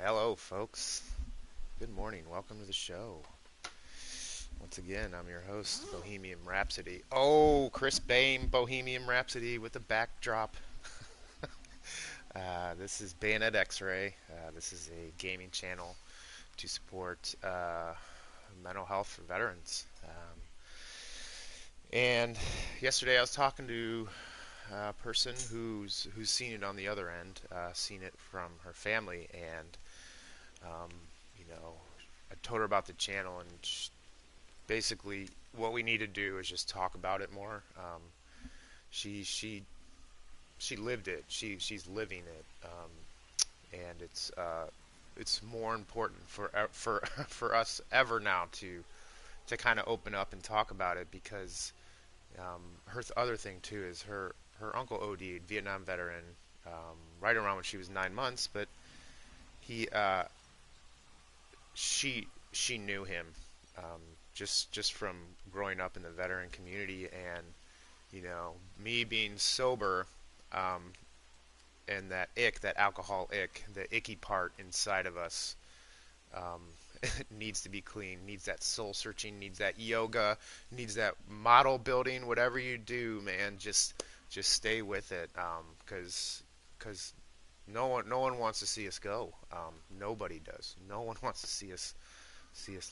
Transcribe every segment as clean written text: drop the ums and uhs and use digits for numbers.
Hello, folks. Good morning. Welcome to the show. Once again, I'm your host, Bohemian Rhapsody. Oh, Chris Bain, Bohemian Rhapsody with the backdrop. This is Bayonet X-Ray. This is a gaming channel to support mental health for veterans. And yesterday, I was talking to a person who's seen it on the other end, seen it from her family, and um, you know, I told her about the channel, and basically what we need to do is just talk about it more. She she she lived it. She's living it, and it's more important for for us ever now to kind of open up and talk about it because her other thing too is her uncle OD'd, Vietnam veteran, right around when she was 9 months, but he she knew him um, just from growing up in the veteran community, and me being sober, um, and that alcohol ick, the icky part inside of us, um, needs to be clean, needs that soul searching, needs that yoga, needs that model building. Whatever you do, man, just stay with it, because no one wants to see us go. Nobody does. No one wants to see us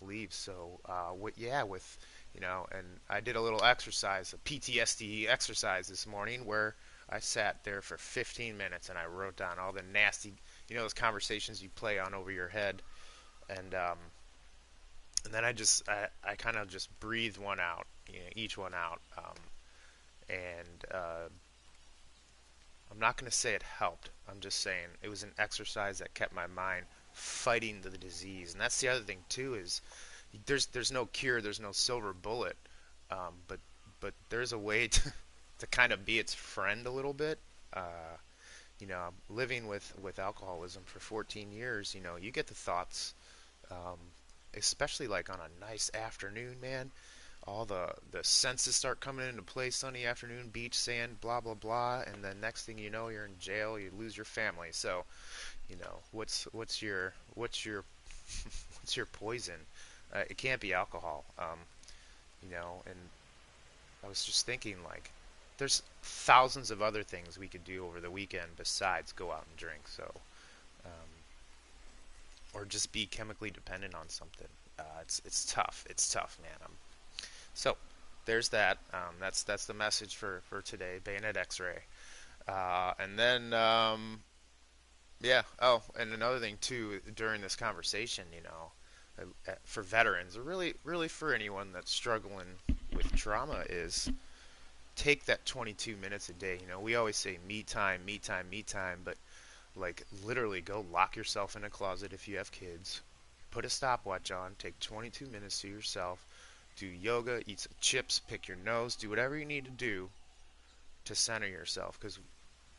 leave. So, with and I did a little exercise, a PTSD exercise this morning, where I sat there for 15 minutes and I wrote down all the nasty, those conversations you play on over your head, and then I kind of just breathed one out, each one out, and I'm not going to say it helped. I'm just saying it was an exercise that kept my mind fighting the disease. And that's the other thing too is there's no cure, there's no silver bullet, but there's a way to kind of be its friend a little bit. Living with alcoholism for 14 years, you get the thoughts, um, especially like on a nice afternoon, man. All the senses start coming into play. Sunny afternoon, beach, sand, blah blah blah, and then next thing you know, you're in jail. You lose your family. So, what's your what's your poison? It can't be alcohol. And I was just thinking, like, there's thousands of other things we could do over the weekend besides go out and drink. So, um, or just be chemically dependent on something. It's tough. It's tough, man. So there's that. That's the message for today. Bayonet X-ray. And then yeah. Oh, and another thing too during this conversation, for veterans, or really for anyone that's struggling with trauma, is take that 22 minutes a day. We always say me time, me time, me time, but like literally go lock yourself in a closet if you have kids. Put a stopwatch on, take 22 minutes to yourself, do yoga, eat some chips, pick your nose, do whatever you need to do to center yourself. Because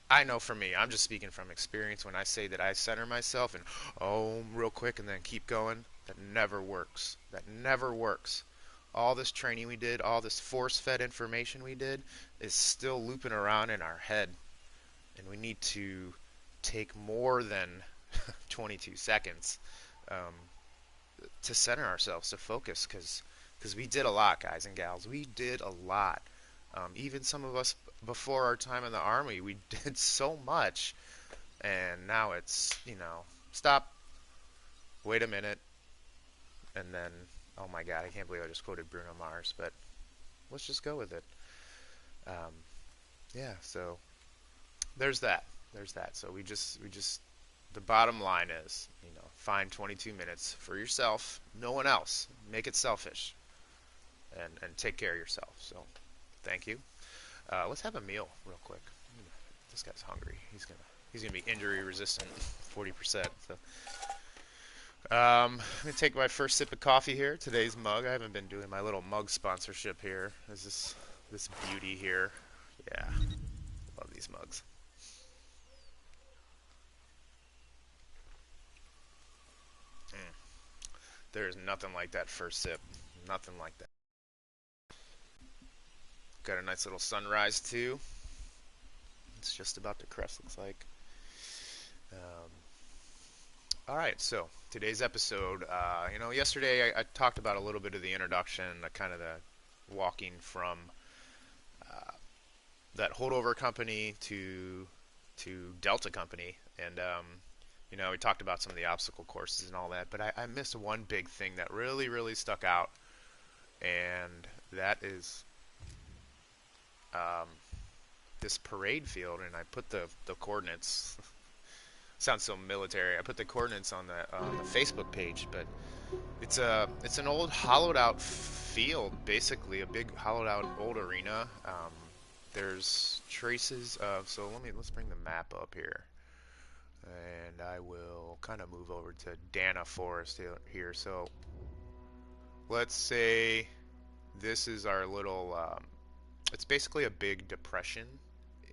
I know for me, I'm just speaking from experience when I say that I center myself and real quick and then keep going. That never works. That never works. All this training we did, all this force fed information we did, is still looping around in our head. And we need to take more than 22 seconds um, to center ourselves, to focus, because we did a lot, guys and gals. We did a lot. Even some of us before our time in the army, we did so much, and now it's stop, wait a minute, and then oh my God, I can't believe I just quoted Bruno Mars, but let's just go with it. Um, yeah, so there's that. There's that. So we just the bottom line is, find 22 minutes for yourself, no one else. Make it selfish, and take care of yourself. So, thank you. Let's have a meal real quick. This guy's hungry. He's gonna be injury resistant, 40%. So, I'm gonna take my first sip of coffee here. Today's mug. I haven't been doing my little mug sponsorship here. Is this beauty here? Yeah, love these mugs. Mm. There is nothing like that first sip. Nothing like that. Got a nice little sunrise too. It's just about to crest. Looks like. Um, All right, so today's episode, yesterday I talked about a little bit of the introduction, kind of the walking from that holdover company to Delta Company, and we talked about some of the obstacle courses and all that. But I missed one big thing that really, really stuck out, and that is um, this parade field. And I put the coordinates. Sounds so military. I put the coordinates on the Facebook page, but it's an old hollowed out field, basically a big hollowed out old arena. There's traces of. So let's bring the map up here, and I will kind of move over to Dana Forest here. So let's say this is our little. It's basically a big depression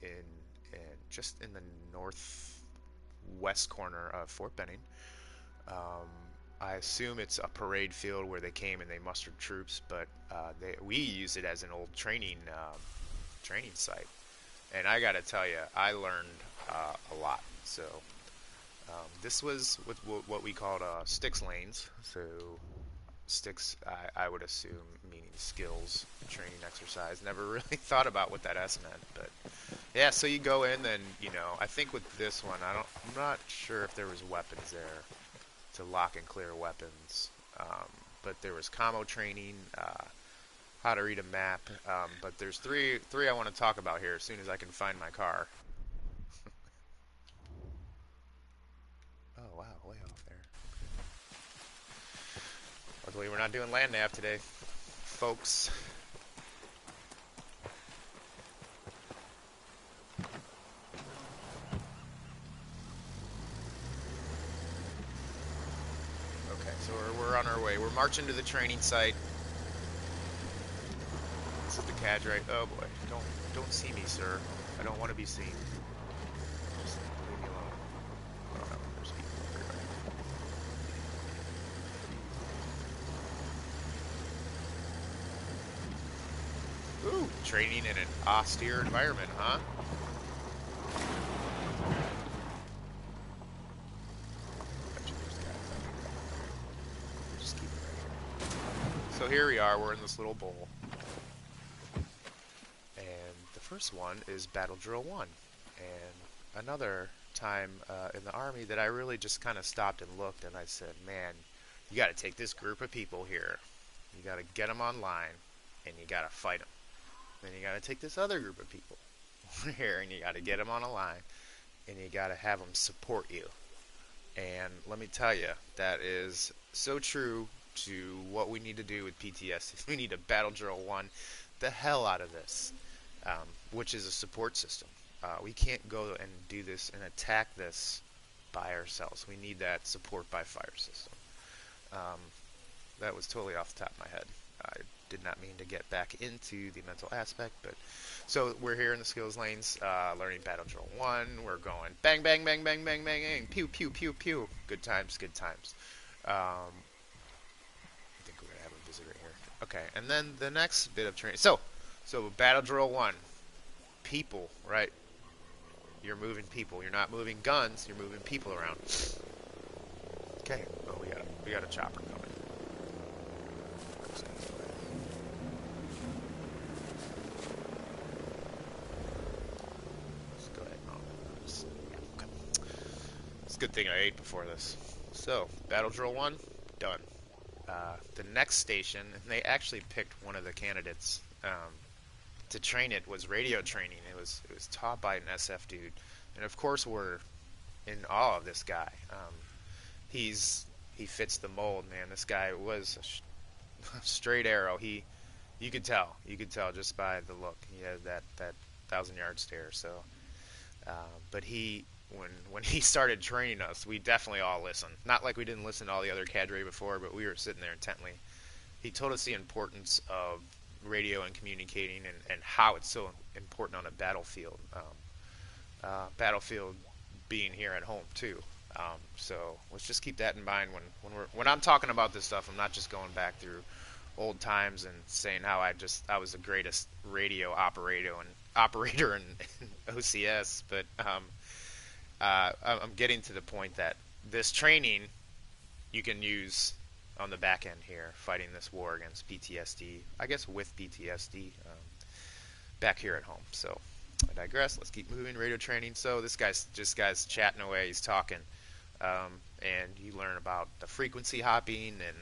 in, in just in the northwest corner of Fort Benning. Um, I assume it's a parade field where they came and they mustered troops, but we use it as an old training site. And I got to tell you, I learned a lot. So this was what we called sticks lanes. So sticks, I would assume, meaning skills, training exercise. Never really thought about what that S meant, but yeah. So you go in, and I think with this one, I'm not sure if there was weapons there to lock and clear weapons. But there was commo training, how to read a map. But there's three I want to talk about here as soon as I can find my car. Oh wow, way off there. Luckily, we're not doing land nav today, folks. Okay, so we're on our way. We're marching to the training site. This is the cadre. Oh boy, don't see me, sir. I don't want to be seen. Just leave me alone. Oh no, there's people everywhere. Ooh, training in an austere environment, huh? Bet you there's guys out there. Just keep it right here. So here we are. We're in this little bowl. And the first one is Battle Drill 1. And another time in the Army that I really just kind of stopped and looked and I said, man, you got to take this group of people here. You got to get them online and you got to fight them. Then you got to take this other group of people here and you got to get them on a line and you got to have them support you. And let me tell you, that is so true to what we need to do with PTS. We need to Battle Drill 1 the hell out of this, which is a support system. We can't go and do this and attack this by ourselves. We need that support by fire system. Um, that was totally off the top of my head. I did not mean to get back into the mental aspect, but so we're here in the skills lanes, learning Battle Drill 1. We're going bang, bang, bang, bang, bang, bang, bang, pew, pew, pew, pew. Good times, good times. I think we're gonna have a visitor here. Okay, and then the next bit of training. So Battle Drill 1, people, right? You're moving people. You're not moving guns. You're moving people around. Okay. Oh, we got a chopper coming. Let's go ahead and okay. It's a good thing I ate before this. So Battle Drill 1 done. The next station, and they actually picked one of the candidates to train it, was radio training. It was taught by an SF dude, and of course we're in awe of this guy. He fits the mold, man. This guy was a straight arrow. You could tell just by the look. He had that 1,000-yard stare. So, but when he started training us, we definitely all listened. Not like we didn't listen to all the other cadre before, but we were sitting there intently. He told us the importance of radio and communicating, and how it's so important on a battlefield. Battlefield being here at home too. So let's just keep that in mind when I'm talking about this stuff. I'm not just going back through old times and saying how I was the greatest radio operator in OCS, but I'm getting to the point that this training you can use on the back end here, fighting this war against PTSD. I guess with PTSD back here at home. So I digress. Let's keep moving. Radio training. So this guy's chatting away. He's talking, and you learn about the frequency hopping and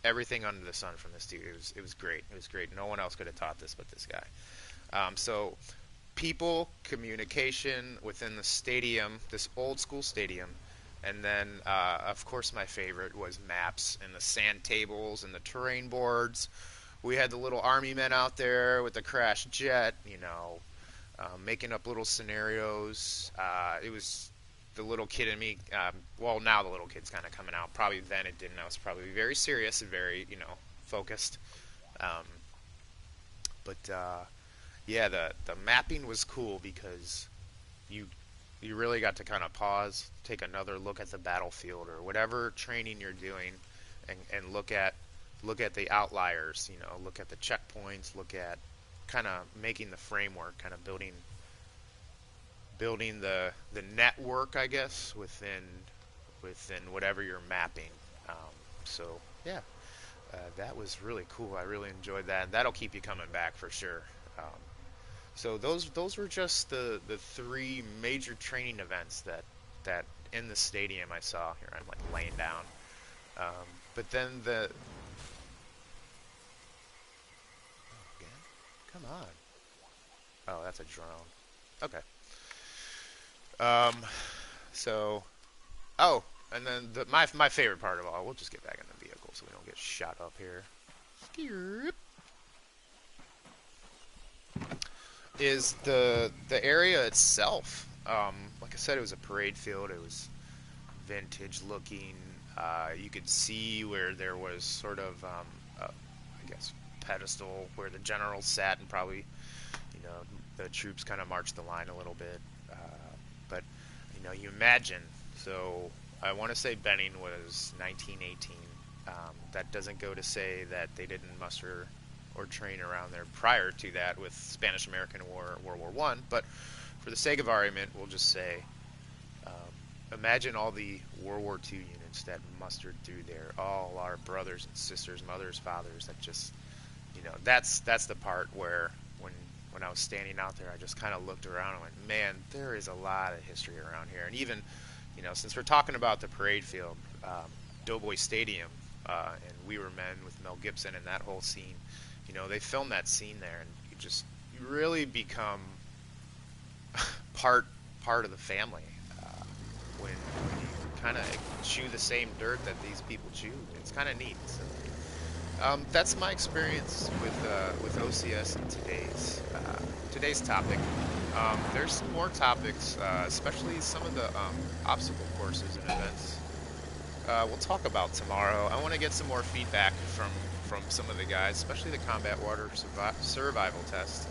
everything under the sun from this dude. It was great. It was great. No one else could have taught this but this guy. So people, communication within the stadium, this old school stadium, and then of course my favorite was maps and the sand tables and the terrain boards. We had the little army men out there with the crashed jet, making up little scenarios. It was the little kid in me. Well, now the little kid's kind of coming out. Probably then it didn't. I was probably very serious and very, focused. Um, but yeah, the mapping was cool because you you really got to kind of pause, take another look at the battlefield or whatever training you're doing, and look at the outliers. Look at the checkpoints. Look at kind of making the framework, kind of building the network, I guess, within whatever you're mapping. Um, so yeah, that was really cool. I really enjoyed that. That'll keep you coming back for sure. Um, so those were just the three major training events that in the stadium I saw. Here I'm like laying down. But then again, come on. Oh, that's a drone. Okay. Um, so, oh, and then my favorite part of all, we'll just get back in the vehicle so we don't get shot up here. Is the area itself. Like I said, it was a parade field. It was vintage looking. You could see where there was sort of, I guess, pedestal where the generals sat, and probably, the troops kind of marched the line a little bit. But you imagine. So I want to say Benning was 1918. That doesn't go to say that they didn't muster or train around there prior to that with Spanish-American War, World War One. But for the sake of argument, we'll just say, imagine all the World War II units that mustered through there, all our brothers and sisters, mothers, fathers. That just, that's the part where when I was standing out there, I just kind of looked around and went, man, there is a lot of history around here. And even, since we're talking about the parade field, Doughboy Stadium, and We Were Men with Mel Gibson and that whole scene, they filmed that scene there, and you really become part of the family when you kind of chew the same dirt that these people chew. It's kind of neat. So, that's my experience with OCS and today's topic. There's some more topics, especially some of the obstacle courses and events. We'll talk about tomorrow. I want to get some more feedback from some of the guys, especially the combat water survival test.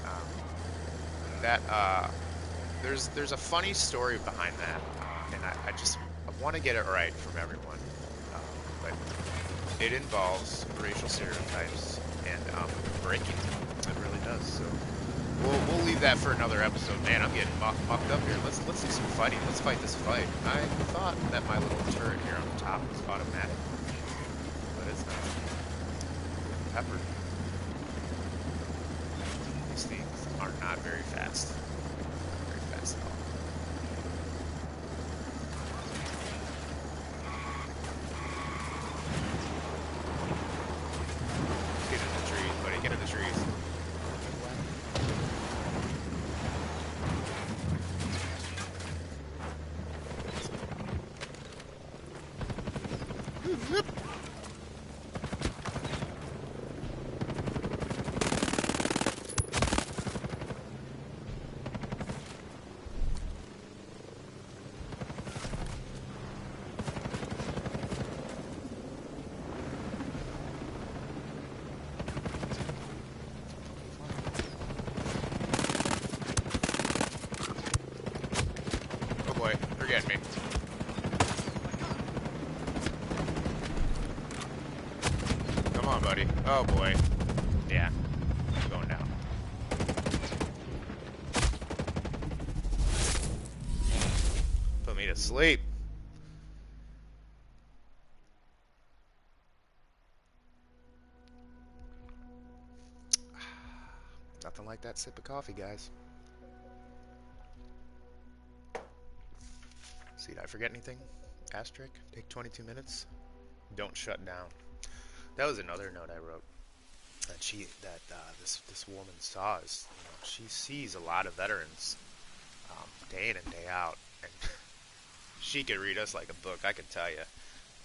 There's a funny story behind that, and I want to get it right from everyone. But it involves racial stereotypes and breaking. It really does. So we'll leave that for another episode. Man, I'm getting mucked up here. Let's do some fighting. Let's fight this fight. I thought that my little turret here on the top was automatic, but it's not. Pepper. These things are not very fast. Not very fast at all. Get in the trees, buddy. Get in the trees. They're getting me. Come on, buddy. Oh boy. Yeah. I'm going down. me to sleep. Nothing like that sip of coffee, guys. See, did I forget anything? Asterisk, take 22 minutes. Don't shut down. That was another note I wrote. This woman saw is, she sees a lot of veterans, day in and day out, and she could read us like a book, I can tell you.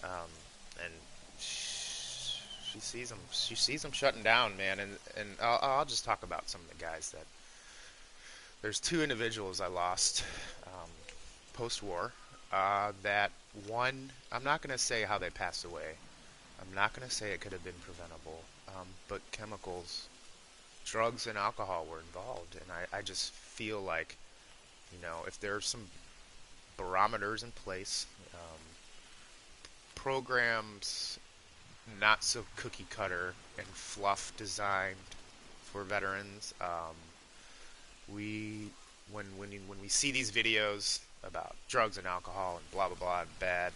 And she sees them. She sees them shutting down, man. And I'll just talk about some of the guys that. There's two individuals I lost, post-war. That one, I'm not going to say how they passed away. I'm not going to say it could have been preventable, but chemicals, drugs, and alcohol were involved. And I just feel like, if there's some barometers in place, programs not so cookie cutter and fluff designed for veterans, when we see these videos about drugs and alcohol and blah blah blah and bad,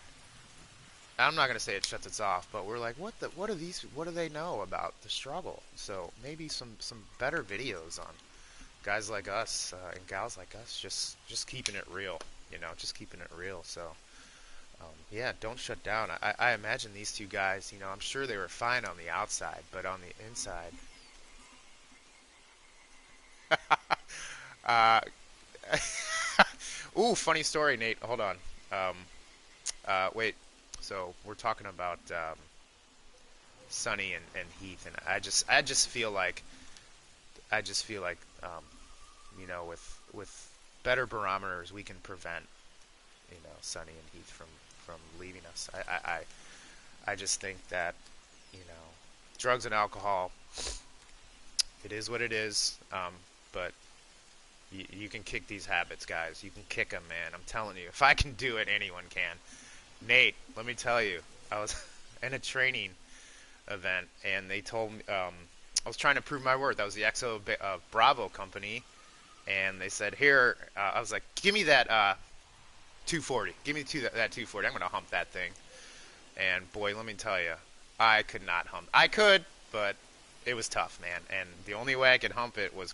I'm not gonna say it shuts us off, but we're like, what do they know about the struggle? So maybe some better videos on guys like us and gals like us, just keeping it real, just keeping it real. So yeah, don't shut down. I imagine these two guys, I'm sure they were fine on the outside, but on the inside. uh, Ooh, funny story, Nate. Hold on. Wait. So we're talking about Sonny and Heath, and I just feel like with better barometers we can prevent Sonny and Heath from leaving us. I just think that drugs and alcohol, it is what it is, but you can kick these habits, guys. You can kick them, man. I'm telling you. If I can do it, anyone can. Nate, let me tell you. I was in a training event, and they told me, I was trying to prove my worth. That was the XO Bravo company, and they said, here, I was like, give me that 240. Give me that 240. I'm going to hump that thing. And boy, let me tell you, I could not hump. I could, but it was tough, man. And the only way I could hump it was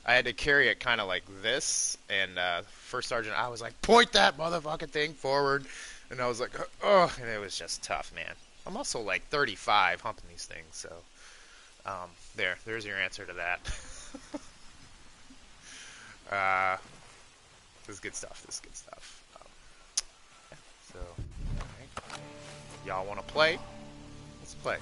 I had to carry it kind of like this, and First Sergeant, I was like, point that motherfucking thing forward, and I was like, oh, and it was just tough, man. I'm also like 35 humping these things, so there's your answer to that. This is good stuff. Yeah, so, all right. Y'all want to play? Let's play.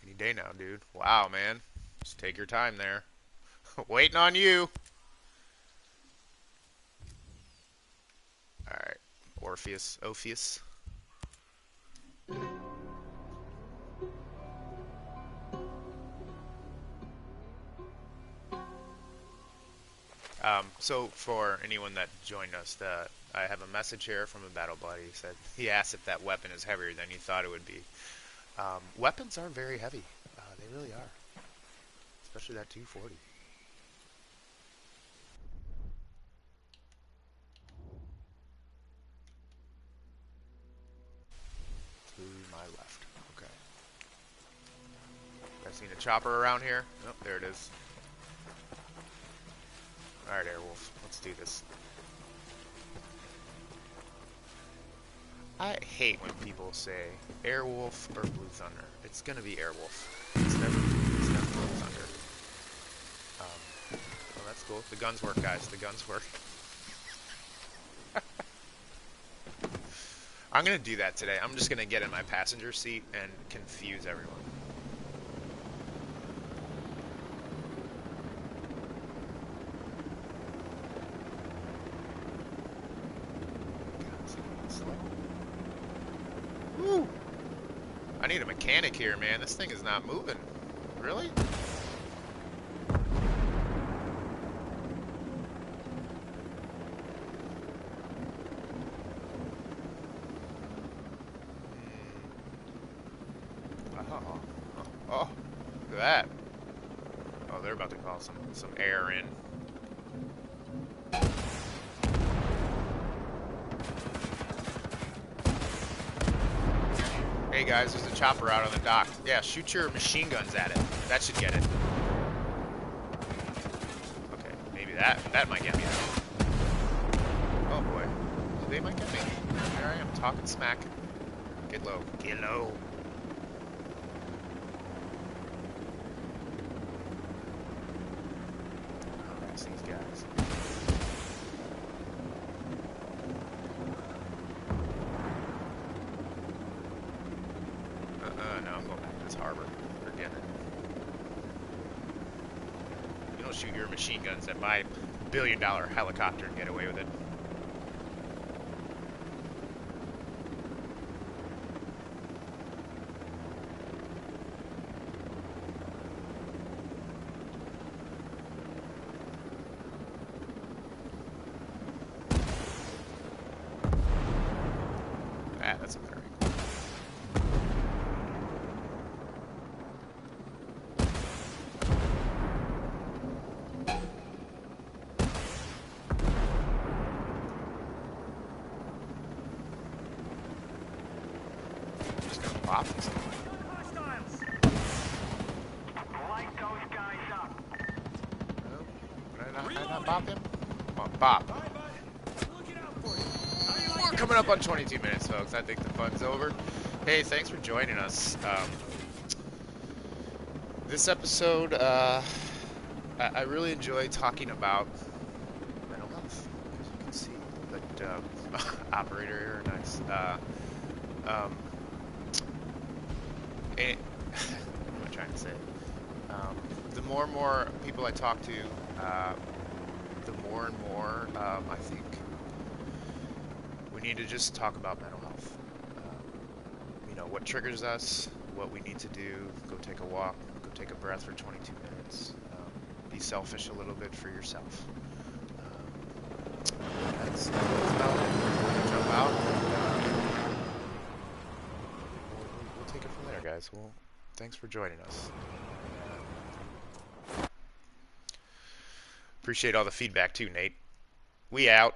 Any day now, dude. Wow, man. Just take your time there. Waiting on you. Alright. Ophius. So for anyone that joined us, I have a message here from a battle buddy. He asked if that weapon is heavier than he thought it would be. Weapons are very heavy. They really are. Especially that 240. To my left. Okay. I've seen a chopper around here. Oh, there it is. Alright, Airwolf. Let's do this. I hate when people say Airwolf or Blue Thunder. It's gonna be Airwolf. It's never Blue Thunder. Well, that's cool. The guns work, guys. The guns work. I'm gonna do that today. I'm just gonna get in my passenger seat and confuse everyone. Woo! I need a mechanic here, man. This thing is not moving. Really? at that. Oh, they're about to call some air in. Hey guys, there's a chopper out on the dock. Yeah, shoot your machine guns at it. That should get it. Okay, maybe that might get me. Oh boy, they might get me. There I am, talking smack. Get low. Get low. Oh, that's these guys. No, I'm going back to this harbor. Forget it. You don't shoot your machine guns at my billion-dollar helicopter and get away with it. Ah, that's okay. Just gonna pop this thing. Oh, did I not bop him? Come on, bop. We're coming up on 22 minutes, folks. I think the fun's over. Hey, thanks for joining us. This episode, I really enjoy talking about mental health, as you can see. But operator here, nice. And what am I trying to say? The more and more people I talk to, the more and more I think we need to just talk about mental health. You know, what triggers us, what we need to do, go take a walk, go take a breath for 22 minutes, be selfish a little bit for yourself. That's about it. We'll jump out. We'll take it from there, guys. Well, thanks for joining us. Appreciate all the feedback too, Nate. We out.